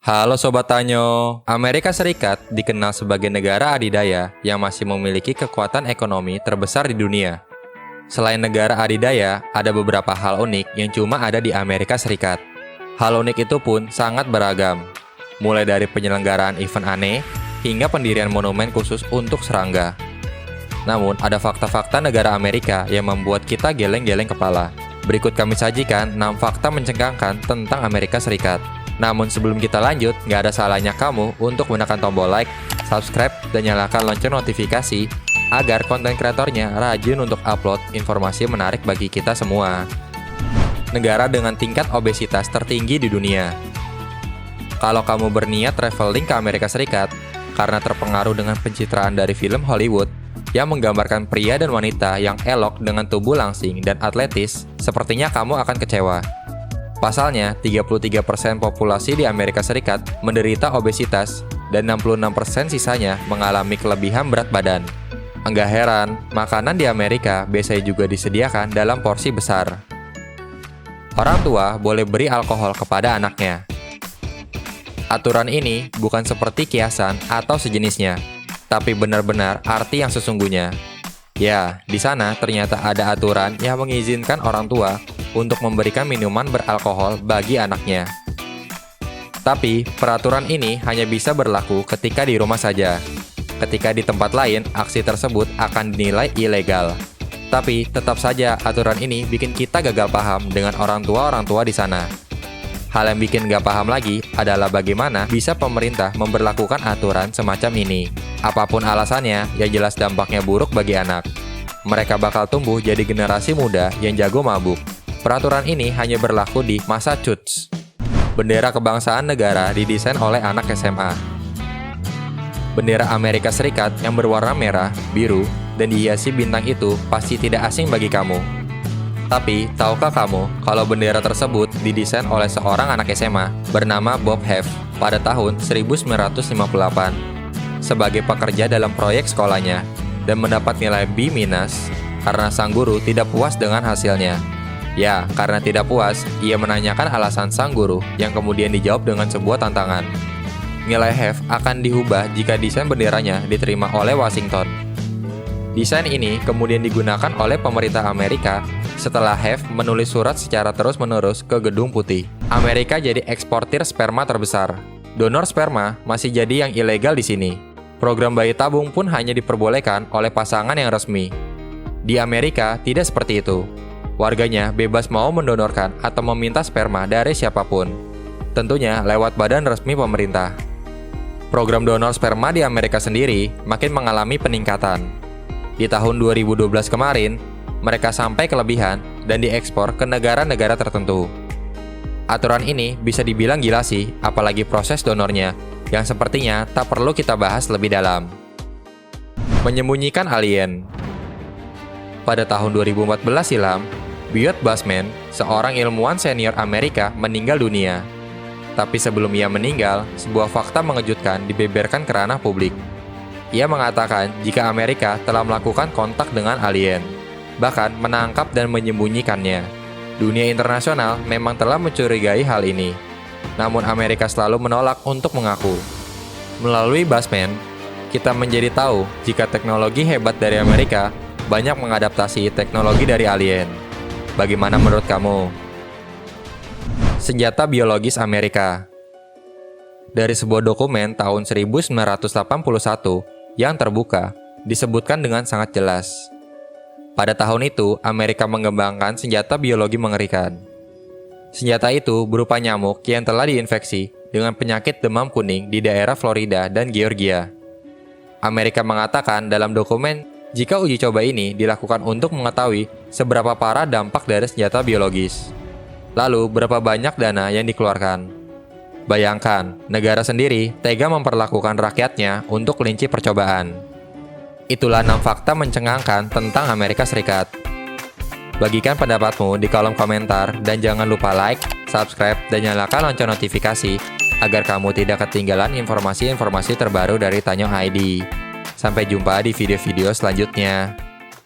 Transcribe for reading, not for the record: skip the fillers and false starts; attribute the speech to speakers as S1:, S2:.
S1: Halo Sobat Tanyo, Amerika Serikat dikenal sebagai negara adidaya yang masih memiliki kekuatan ekonomi terbesar di dunia. Selain negara adidaya, ada beberapa hal unik yang cuma ada di Amerika Serikat. Hal unik itu pun sangat beragam, mulai dari penyelenggaraan event aneh hingga pendirian monumen khusus untuk serangga. Namun, ada fakta-fakta negara Amerika yang membuat kita geleng-geleng kepala. Berikut kami sajikan 6 fakta mencengangkan tentang Amerika Serikat. Namun sebelum kita lanjut, nggak ada salahnya kamu untuk menekan tombol like, subscribe, dan nyalakan lonceng notifikasi agar konten kreatornya rajin untuk upload informasi menarik bagi kita semua. Negara dengan tingkat obesitas tertinggi di dunia. Kalau kamu berniat traveling ke Amerika Serikat karena terpengaruh dengan pencitraan dari film Hollywood yang menggambarkan pria dan wanita yang elok dengan tubuh langsing dan atletis, sepertinya kamu akan kecewa. Pasalnya, 33% populasi di Amerika Serikat menderita obesitas dan 66% sisanya mengalami kelebihan berat badan. Enggak heran, makanan di Amerika biasanya juga disediakan dalam porsi besar. Orang tua boleh beri alkohol kepada anaknya. Aturan ini bukan seperti kiasan atau sejenisnya, tapi benar-benar arti yang sesungguhnya. Ya, di sana ternyata ada aturan yang mengizinkan orang tua untuk memberikan minuman beralkohol bagi anaknya. Tapi, peraturan ini hanya bisa berlaku ketika di rumah saja. Ketika di tempat lain, aksi tersebut akan dinilai ilegal. Tapi, tetap saja aturan ini bikin kita gagal paham dengan orang tua di sana. Hal yang bikin gak paham lagi adalah bagaimana bisa pemerintah memberlakukan aturan semacam ini. Apapun alasannya, yang jelas dampaknya buruk bagi anak. Mereka bakal tumbuh jadi generasi muda yang jago mabuk. Peraturan ini hanya berlaku di Massachusetts. Bendera kebangsaan negara didesain oleh anak SMA. Bendera Amerika Serikat yang berwarna merah, biru, dan dihiasi bintang itu pasti tidak asing bagi kamu. Tapi, tahukah kamu kalau bendera tersebut didesain oleh seorang anak SMA bernama Bob Heff pada tahun 1958 sebagai pekerja dalam proyek sekolahnya dan mendapat nilai B- karena sang guru tidak puas dengan hasilnya. Ya, karena tidak puas, ia menanyakan alasan sang guru yang kemudian dijawab dengan sebuah tantangan. Nilai Heff akan diubah jika desain benderanya diterima oleh Washington. Desain ini kemudian digunakan oleh pemerintah Amerika setelah Heff menulis surat secara terus-menerus ke Gedung Putih. Amerika jadi eksportir sperma terbesar. Donor sperma masih jadi yang ilegal di sini. Program bayi tabung pun hanya diperbolehkan oleh pasangan yang resmi. Di Amerika tidak seperti itu. Warganya bebas mau mendonorkan atau meminta sperma dari siapapun. Tentunya lewat badan resmi pemerintah. Program donor sperma di Amerika sendiri makin mengalami peningkatan. Di tahun 2012 kemarin, mereka sampai kelebihan dan diekspor ke negara-negara tertentu. Aturan ini bisa dibilang gila sih, apalagi proses donornya, yang sepertinya tak perlu kita bahas lebih dalam. Menyembunyikan alien. Pada tahun 2014 silam, Bud Bushman, seorang ilmuwan senior Amerika, meninggal dunia. Tapi sebelum ia meninggal, sebuah fakta mengejutkan dibeberkan ke ranah publik. Ia mengatakan jika Amerika telah melakukan kontak dengan alien, bahkan menangkap dan menyembunyikannya. Dunia internasional memang telah mencurigai hal ini, namun Amerika selalu menolak untuk mengaku. Melalui Bushman, kita menjadi tahu jika teknologi hebat dari Amerika banyak mengadaptasi teknologi dari alien. Bagaimana menurut kamu? Senjata biologis Amerika. Dari sebuah dokumen tahun 1981 yang terbuka, disebutkan dengan sangat jelas. Pada tahun itu, Amerika mengembangkan senjata biologi mengerikan. Senjata itu berupa nyamuk yang telah diinfeksi dengan penyakit demam kuning di daerah Florida dan Georgia. Amerika mengatakan dalam dokumen jika uji coba ini dilakukan untuk mengetahui seberapa parah dampak dari senjata biologis. Lalu, berapa banyak dana yang dikeluarkan. Bayangkan, negara sendiri tega memperlakukan rakyatnya untuk kelinci percobaan. Itulah 6 fakta mencengangkan tentang Amerika Serikat. Bagikan pendapatmu di kolom komentar dan jangan lupa like, subscribe, dan nyalakan lonceng notifikasi agar kamu tidak ketinggalan informasi-informasi terbaru dari Tanyo ID. Sampai jumpa di video-video selanjutnya.